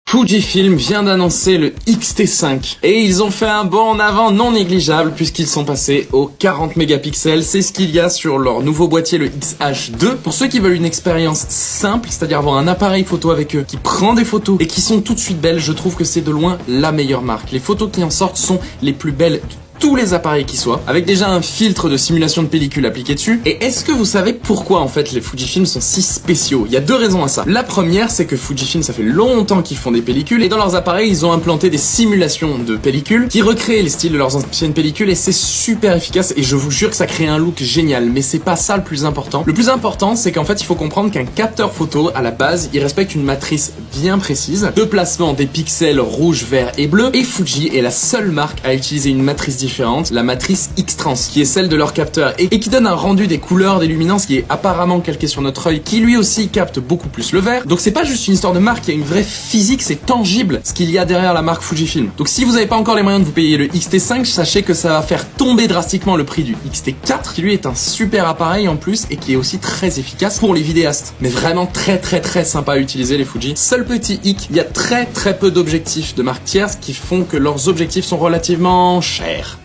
Fujifilm vient d'annoncer le X-T5 et ils ont fait un bond en avant non négligeable puisqu'ils sont passés aux 40 mégapixels. C'est ce qu'il y a sur leur nouveau boîtier, le X-H2. Pour ceux qui veulent une expérience simple, c'est-à-dire avoir un appareil photo avec eux qui prend des photos et qui sont tout de suite belles, je trouve que c'est de loin la meilleure marque. Les photos qui en sortent sont les plus belles de tous les appareils qui soient, avec déjà un filtre de simulation de pellicule appliqué dessus. Et est-ce que vous savez pourquoi en fait les Fujifilm sont si spéciaux? Il y a deux raisons à ça. La première, c'est que Fujifilm, ça fait longtemps qu'ils font des pellicules et dans leurs appareils, ils ont implanté des simulations de pellicules qui recréent les styles de leurs anciennes pellicules et c'est super efficace et je vous jure que ça crée un look génial. Mais c'est pas ça le plus important. Le plus important, c'est qu'en fait, il faut comprendre qu'un capteur photo, à la base, il respecte une matrice bien précise de placement des pixels rouge, vert et bleu. Et Fuji est la seule marque à utiliser une matrice différente, la matrice X-Trans, qui est celle de leur capteur et qui donne un rendu des couleurs, des luminances qui est apparemment calqué sur notre œil, qui lui aussi capte beaucoup plus le vert. Donc c'est pas juste une histoire de marque, il y a une vraie physique, c'est tangible ce qu'il y a derrière la marque Fujifilm. Donc si vous n'avez pas encore les moyens de vous payer le X-T5, sachez que ça va faire tomber drastiquement le prix du X-T4, qui lui est un super appareil en plus et qui est aussi très efficace pour les vidéastes. Mais vraiment très sympa à utiliser les Fuji. Seul petit hic, il y a très peu d'objectifs de marques tierces qui font que leurs objectifs sont relativement chers.